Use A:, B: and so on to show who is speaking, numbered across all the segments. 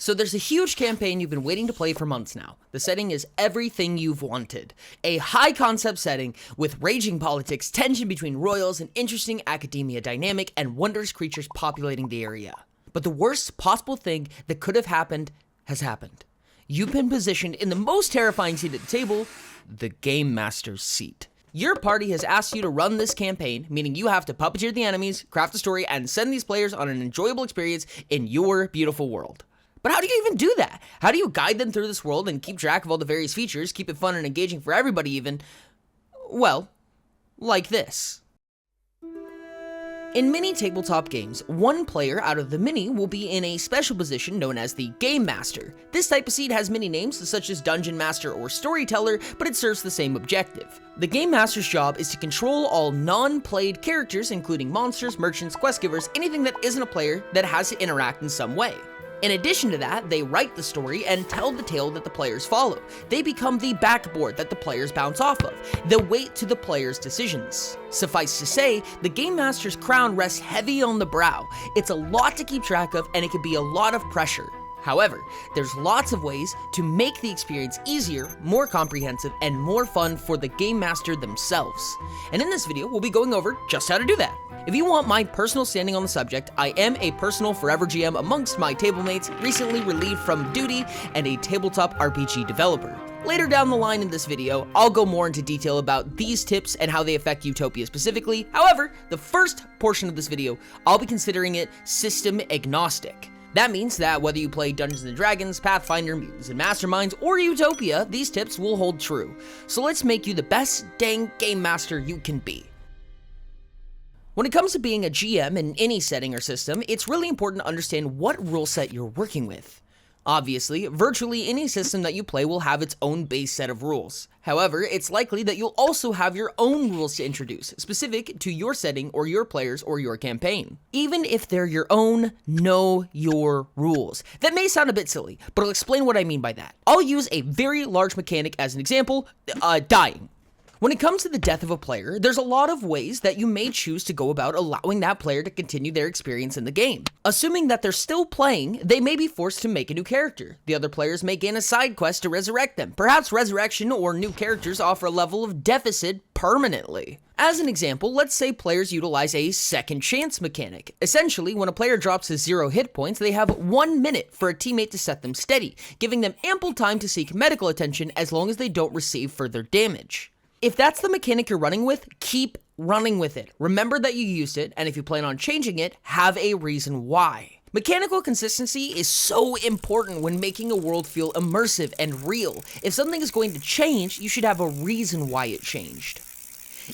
A: So there's a huge campaign you've been waiting to play for months now. The setting is everything you've wanted. A high concept setting with raging politics, tension between royals, an interesting academia dynamic, and wondrous creatures populating the area. But the worst possible thing that could have happened has happened. You've been positioned in the most terrifying seat at the table, the Game Master's seat. Your party has asked you to run this campaign, meaning you have to puppeteer the enemies, craft a story, and send these players on an enjoyable experience in your beautiful world. But how do you even do that? How do you guide them through this world and keep track of all the various features, keep it fun and engaging for everybody even? Well, like this. In mini tabletop games, one player out of the mini will be in a special position known as the Game Master. This type of seat has many names such as Dungeon Master or Storyteller, but it serves the same objective. The Game Master's job is to control all non-played characters, including monsters, merchants, quest givers, anything that isn't a player that has to interact in some way. In addition to that, they write the story and tell the tale that the players follow. They become the backboard that the players bounce off of, the weight to the players' decisions. Suffice to say, the Game Master's crown rests heavy on the brow. It's a lot to keep track of, and it can be a lot of pressure. However, there's lots of ways to make the experience easier, more comprehensive, and more fun for the Game Master themselves. And in this video, we'll be going over just how to do that. If you want my personal standing on the subject, I am a personal forever GM amongst my tablemates, recently relieved from duty, and a tabletop RPG developer. Later down the line in this video, I'll go more into detail about these tips and how they affect Utopia specifically. However, the first portion of this video, I'll be considering it system agnostic. That means that whether you play Dungeons & Dragons, Pathfinder, Mutants and Masterminds, or Utopia, these tips will hold true. So let's make you the best dang Game Master you can be. When it comes to being a GM in any setting or system, it's really important to understand what rule set you're working with. Obviously, virtually any system that you play will have its own base set of rules. However, it's likely that you'll also have your own rules to introduce, specific to your setting or your players or your campaign. Even if they're your own, know your rules. That may sound a bit silly, but I'll explain what I mean by that. I'll use a very large mechanic as an example, dying. When it comes to the death of a player, there's a lot of ways that you may choose to go about allowing that player to continue their experience in the game. Assuming that they're still playing, they may be forced to make a new character. The other players may gain a side quest to resurrect them. Perhaps resurrection or new characters offer a level of deficit permanently. As an example, let's say players utilize a second chance mechanic. Essentially, when a player drops to 0 hit points, they have 1 minute for a teammate to set them steady, giving them ample time to seek medical attention as long as they don't receive further damage. If that's the mechanic you're running with, keep running with it. Remember that you used it, and if you plan on changing it, have a reason why. Mechanical consistency is so important when making a world feel immersive and real. If something is going to change, you should have a reason why it changed.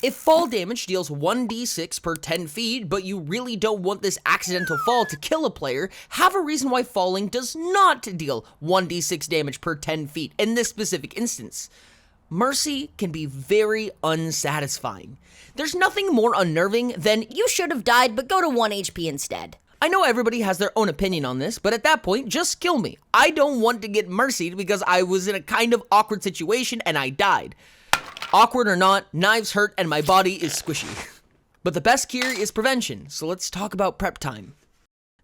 A: If fall damage deals 1d6 per 10 feet, but you really don't want this accidental fall to kill a player, have a reason why falling does not deal 1d6 damage per 10 feet in this specific instance. Mercy can be very unsatisfying. There's nothing more unnerving than, "You should have died, but go to 1 HP instead." I know everybody has their own opinion on this, but at that point, just kill me. I don't want to get mercied because I was in a kind of awkward situation and I died. Awkward or not, knives hurt and my body is squishy. But the best cure is prevention, so let's talk about prep time.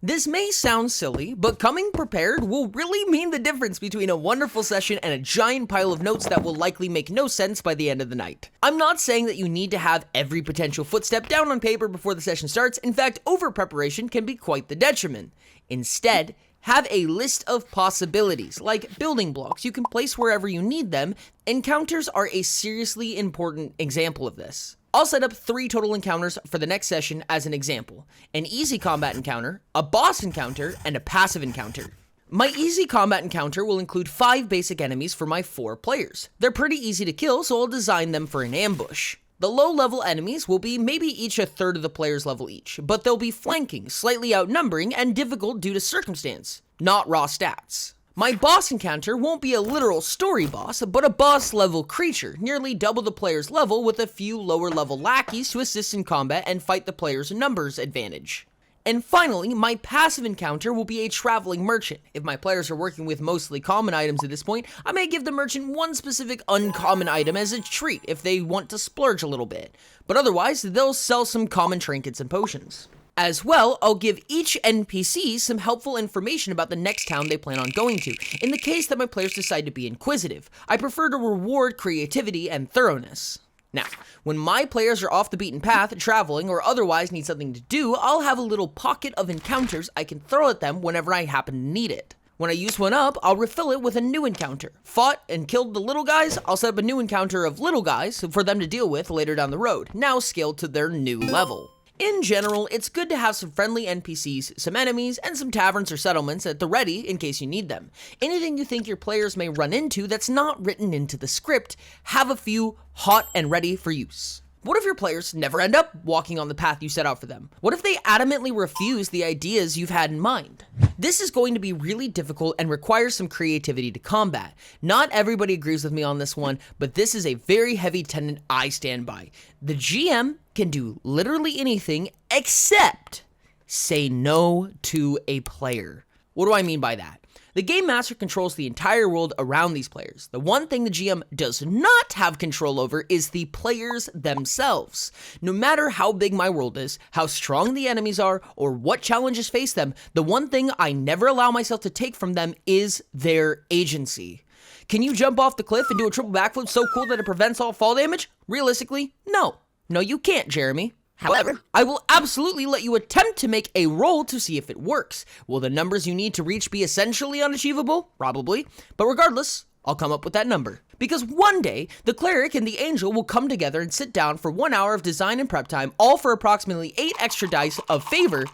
A: This may sound silly, but coming prepared will really mean the difference between a wonderful session and a giant pile of notes that will likely make no sense by the end of the night. I'm not saying that you need to have every potential footstep down on paper before the session starts. In fact, over-preparation can be quite the detriment. Instead, have a list of possibilities, like building blocks you can place wherever you need them. Encounters are a seriously important example of this. I'll set up 3 total encounters for the next session as an example. An easy combat encounter, a boss encounter, and a passive encounter. My easy combat encounter will include 5 basic enemies for my 4 players. They're pretty easy to kill, so I'll design them for an ambush. The low-level enemies will be maybe each a third of the player's level each, but they'll be flanking, slightly outnumbering, and difficult due to circumstance, not raw stats. My boss encounter won't be a literal story boss, but a boss-level creature, nearly double the player's level with a few lower-level lackeys to assist in combat and fight the player's numbers advantage. And finally, my passive encounter will be a traveling merchant. If my players are working with mostly common items at this point, I may give the merchant one specific uncommon item as a treat if they want to splurge a little bit. But otherwise, they'll sell some common trinkets and potions. As well, I'll give each NPC some helpful information about the next town they plan on going to, in the case that my players decide to be inquisitive. I prefer to reward creativity and thoroughness. Now, when my players are off the beaten path, traveling, or otherwise need something to do, I'll have a little pocket of encounters I can throw at them whenever I happen to need it. When I use one up, I'll refill it with a new encounter. Fought and killed the little guys, I'll set up a new encounter of little guys for them to deal with later down the road, now scaled to their new level. In general, it's good to have some friendly NPCs, some enemies, and some taverns or settlements at the ready in case you need them. Anything you think your players may run into that's not written into the script, have a few hot and ready for use. What if your players never end up walking on the path you set out for them? What if they adamantly refuse the ideas you've had in mind? This is going to be really difficult and requires some creativity to combat. Not everybody agrees with me on this one, but this is a very heavy tenet I stand by. The GM can do literally anything except say no to a player. What do I mean by that? The Game Master controls the entire world around these players. The one thing the GM does not have control over is the players themselves. No matter how big my world is, how strong the enemies are, or what challenges face them, the one thing I never allow myself to take from them is their agency. Can you jump off the cliff and do a triple backflip so cool that it prevents all fall damage? Realistically, no. No, you can't, Jeremy. However, I will absolutely let you attempt to make a roll to see if it works. Will the numbers you need to reach be essentially unachievable? Probably. But regardless, I'll come up with that number. Because one day, the cleric and the angel will come together and sit down for 1 hour of design and prep time, all for approximately 8 extra dice of favor,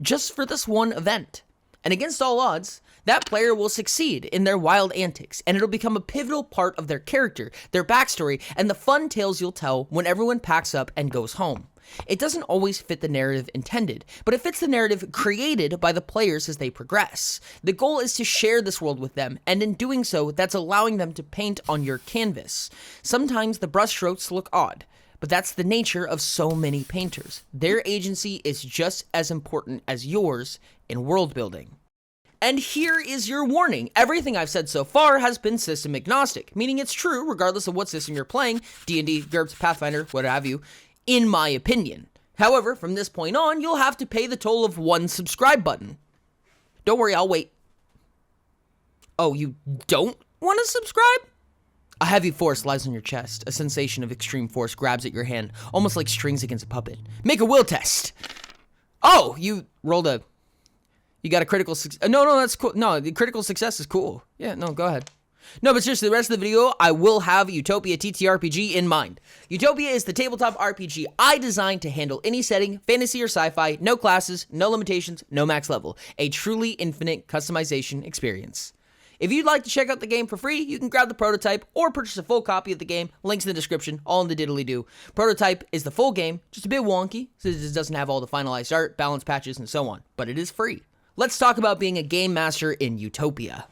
A: just for this one event. And against all odds, that player will succeed in their wild antics, and it'll become a pivotal part of their character, their backstory, and the fun tales you'll tell when everyone packs up and goes home. It doesn't always fit the narrative intended, but it fits the narrative created by the players as they progress. The goal is to share this world with them, and in doing so, that's allowing them to paint on your canvas. Sometimes the brushstrokes look odd, but that's the nature of so many painters. Their agency is just as important as yours in world building. And here is your warning. Everything I've said so far has been system agnostic, meaning it's true regardless of what system you're playing, D&D, GURPS, Pathfinder, what have you, in my opinion. However, from this point on, you'll have to pay the toll of one subscribe button. Don't worry, I'll wait. Oh, you don't want to subscribe? A heavy force lies on your chest. A sensation of extreme force grabs at your hand, almost like strings against a puppet. Make a will test. Oh, you rolled a... You got a critical success. No, that's cool. No, the critical success is cool. Yeah, no, go ahead. No, but seriously, the rest of the video, I will have Utopia TTRPG in mind. Utopia is the tabletop RPG I designed to handle any setting, fantasy or sci-fi, no classes, no limitations, no max level. A truly infinite customization experience. If you'd like to check out the game for free, you can grab the prototype or purchase a full copy of the game. Links in the description, all in the diddly-do. Prototype is the full game, just a bit wonky, since it doesn't have all the finalized art, balance patches, and so on, but it is free. Let's talk about being a game master in Utopia.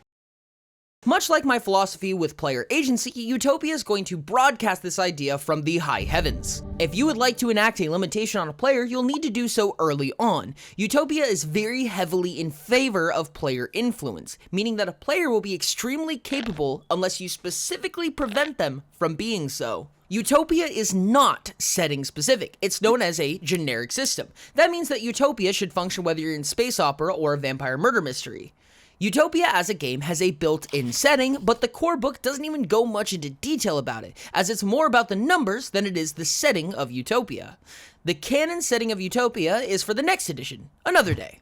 A: Much like my philosophy with player agency, Utopia is going to broadcast this idea from the high heavens. If you would like to enact a limitation on a player, you'll need to do so early on. Utopia is very heavily in favor of player influence, meaning that a player will be extremely capable unless you specifically prevent them from being so. Utopia is not setting specific. It's known as a generic system. That means that Utopia should function whether you're in space opera or a vampire murder mystery. Utopia as a game has a built-in setting, but the core book doesn't even go much into detail about it, as it's more about the numbers than it is the setting of Utopia. The canon setting of Utopia is for the next edition, another day.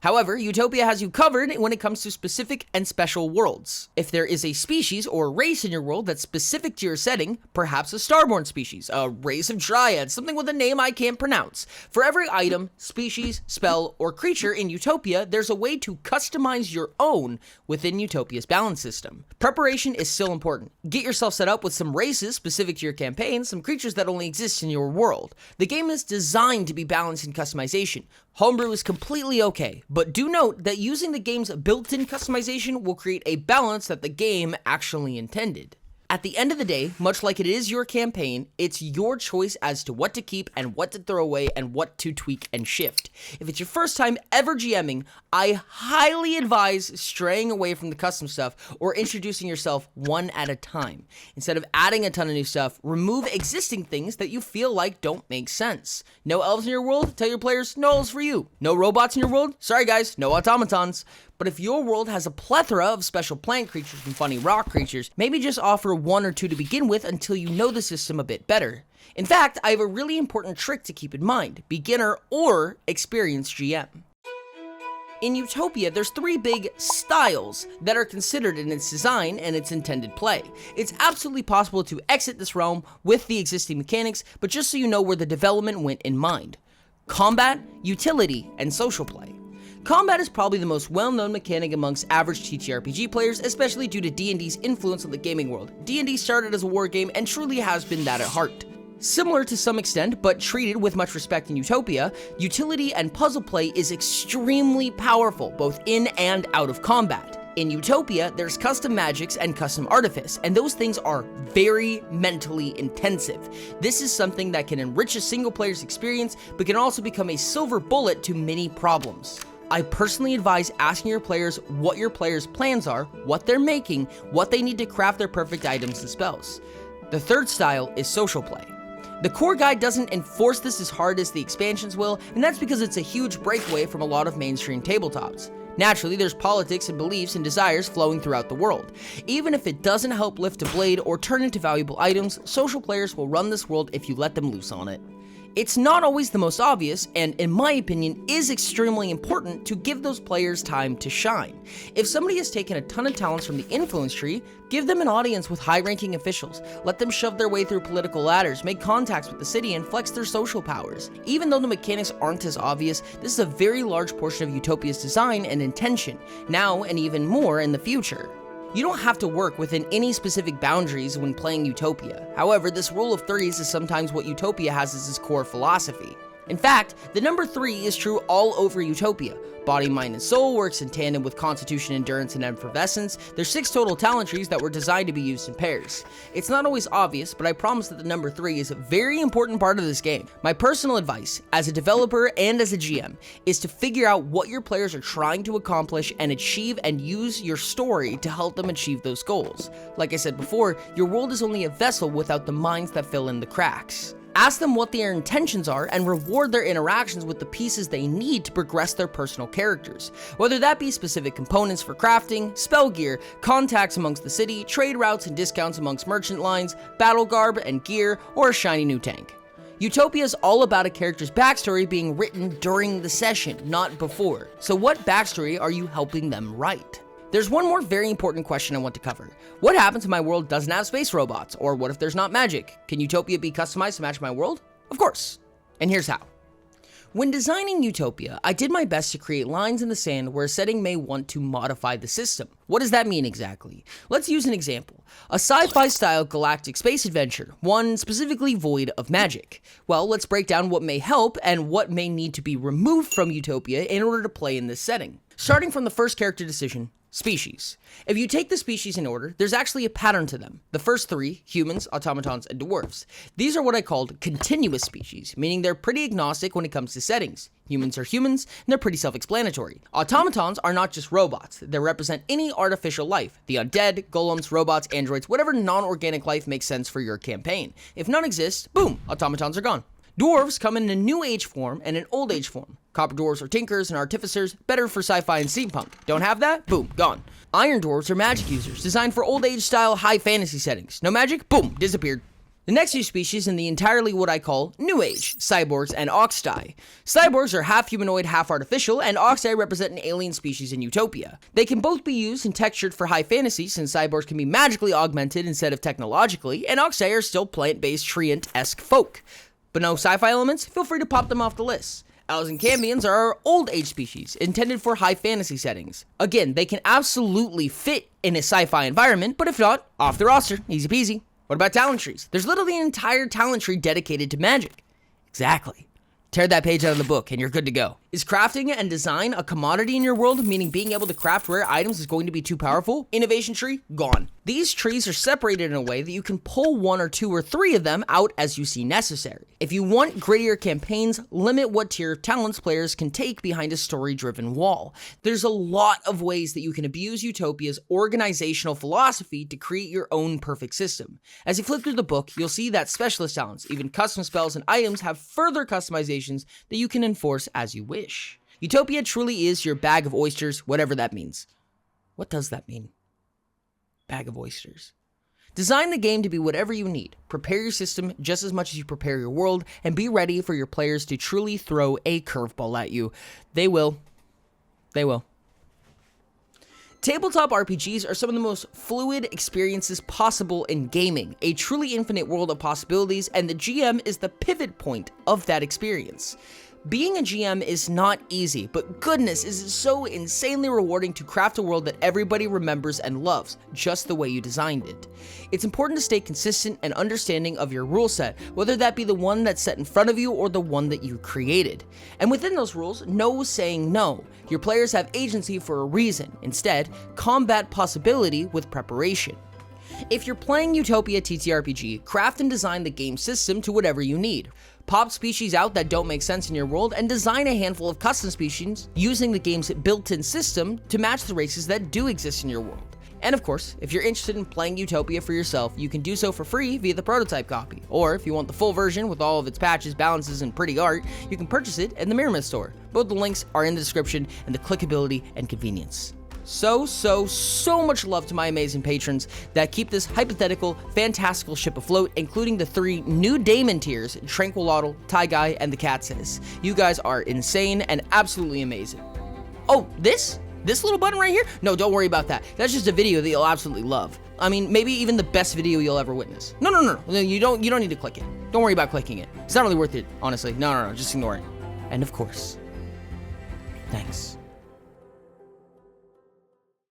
A: However, Utopia has you covered when it comes to specific and special worlds. If there is a species or race in your world that's specific to your setting, perhaps a starborn species, a race of dryads, something with a name I can't pronounce. For every item, species, spell, or creature in Utopia, there's a way to customize your own within Utopia's balance system. Preparation is still important. Get yourself set up with some races specific to your campaign, some creatures that only exist in your world. The game is designed to be balanced in customization. Homebrew is completely okay, but do note that using the game's built-in customization will create a balance that the game actually intended. At the end of the day, much like it is your campaign, it's your choice as to what to keep and what to throw away and what to tweak and shift. If it's your first time ever GMing, I highly advise straying away from the custom stuff or introducing yourself one at a time. Instead of adding a ton of new stuff, remove existing things that you feel like don't make sense. No elves in your world? Tell your players, no elves for you. No robots in your world? Sorry guys, no automatons. But if your world has a plethora of special plant creatures and funny rock creatures, maybe just offer one or two to begin with until you know the system a bit better. In fact, I have a really important trick to keep in mind, beginner or experienced GM. In Utopia, there's 3 big styles that are considered in its design and its intended play. It's absolutely possible to exit this realm with the existing mechanics, but just so you know where the development went in mind. Combat, utility, and social play. Combat is probably the most well-known mechanic amongst average TTRPG players, especially due to D&D's influence on the gaming world. D&D started as a war game and truly has been that at heart. Similar to some extent, but treated with much respect in Utopia, utility and puzzle play is extremely powerful, both in and out of combat. In Utopia, there's custom magics and custom artifice, and those things are very mentally intensive. This is something that can enrich a single player's experience, but can also become a silver bullet to many problems. I personally advise asking your players what your players' plans are, what they're making, what they need to craft their perfect items and spells. The third style is social play. The core guide doesn't enforce this as hard as the expansions will, and that's because it's a huge breakaway from a lot of mainstream tabletops. Naturally, there's politics and beliefs and desires flowing throughout the world. Even if it doesn't help lift a blade or turn into valuable items, social players will run this world if you let them loose on it. It's not always the most obvious, and in my opinion, is extremely important to give those players time to shine. If somebody has taken a ton of talents from the influence tree, give them an audience with high-ranking officials, let them shove their way through political ladders, make contacts with the city, and flex their social powers. Even though the mechanics aren't as obvious, this is a very large portion of Utopia's design and intention, now and even more in the future. You don't have to work within any specific boundaries when playing Utopia. However, this rule of threes is sometimes what Utopia has as its core philosophy. In fact, the number 3 is true all over Utopia. Body, mind, and soul works in tandem with constitution, endurance, and effervescence. There's 6 total talent trees that were designed to be used in pairs. It's not always obvious, but I promise that the number 3 is a very important part of this game. My personal advice, as a developer and as a GM, is to figure out what your players are trying to accomplish and achieve, and use your story to help them achieve those goals. Like I said before, your world is only a vessel without the minds that fill in the cracks. Ask them what their intentions are and reward their interactions with the pieces they need to progress their personal characters. Whether that be specific components for crafting, spell gear, contacts amongst the city, trade routes and discounts amongst merchant lines, battle garb and gear, or a shiny new tank. Utopia is all about a character's backstory being written during the session, not before. So what backstory are you helping them write? There's one more very important question I want to cover. What happens if my world doesn't have space robots? Or what if there's not magic? Can Utopia be customized to match my world? Of course. And here's how. When designing Utopia, I did my best to create lines in the sand where a setting may want to modify the system. What does that mean exactly? Let's use an example. A sci-fi style galactic space adventure, one specifically void of magic. Well, let's break down what may help and what may need to be removed from Utopia in order to play in this setting. Starting from the first character decision, species. If you take the species in order, there's actually a pattern to them. The first 3, humans, automatons, and dwarves. These are what I called continuous species, meaning they're pretty agnostic when it comes to settings. Humans are humans, and they're pretty self-explanatory. Automatons are not just robots. They represent any artificial life. The undead, golems, robots, androids, whatever non-organic life makes sense for your campaign. If none exists, boom, automatons are gone. Dwarves come in a new age form and an old age form. Copper dwarves are tinkers and artificers, better for sci-fi and steampunk. Don't have that? Boom, gone. Iron dwarves are magic users, designed for old age style high fantasy settings. No magic? Boom, disappeared. The next 2 species in the entirely what I call New Age, cyborgs and oxdai. Cyborgs are half humanoid, half artificial, and oxdai represent an alien species in Utopia. They can both be used and textured for high fantasy, since cyborgs can be magically augmented instead of technologically, and oxdai are still plant-based treant-esque folk. But no sci-fi elements? Feel free to pop them off the list. Elves and Cambions are our old age species, intended for high fantasy settings. Again, they can absolutely fit in a sci-fi environment, but if not, off the roster, easy peasy. What about talent trees? There's literally an entire talent tree dedicated to magic. Exactly. Tear that page out of the book and you're good to go. Is crafting and design a commodity in your world, meaning being able to craft rare items is going to be too powerful? Innovation tree? Gone. These trees are separated in a way that you can pull 1 or 2 or 3 of them out as you see necessary. If you want grittier campaigns, limit what tier of talents players can take behind a story-driven wall. There's a lot of ways that you can abuse Utopia's organizational philosophy to create your own perfect system. As you flip through the book, you'll see that specialist talents, even custom spells and items, have further customizations that you can enforce as you wish. Utopia truly is your bag of oysters, whatever that means. What does that mean? Bag of oysters. Design the game to be whatever you need. Prepare your system just as much as you prepare your world, and be ready for your players to truly throw a curveball at you. They will. They will. Tabletop RPGs are some of the most fluid experiences possible in gaming, a truly infinite world of possibilities, and the GM is the pivot point of that experience. Being a GM is not easy, but goodness, is it so insanely rewarding to craft a world that everybody remembers and loves, just the way you designed it. It's important to stay consistent and understanding of your rule set, whether that be the one that's set in front of you or the one that you created. And within those rules, no saying no. Your players have agency for a reason. Instead, combat possibility with preparation. If you're playing Utopia TTRPG, craft and design the game system to whatever you need. Pop species out that don't make sense in your world and design a handful of custom species using the game's built-in system to match the races that do exist in your world. And of course, if you're interested in playing Utopia for yourself, you can do so for free via the prototype copy. Or if you want the full version with all of its patches, balances, and pretty art, you can purchase it in the Mirror store. Both the links are in the description and the clickability and convenience. So much love to my amazing patrons that keep this hypothetical, fantastical ship afloat, including the 3 new Daemon tiers, Tranquilotl, Taigai, and the Catsis. You guys are insane and absolutely amazing. Oh, this little button right here? No, don't worry about that. That's just a video that you'll absolutely love. I mean, maybe even the best video you'll ever witness. No, you don't need to click it. Don't worry about clicking it. It's not really worth it, honestly. No, just ignore it. And of course, thanks.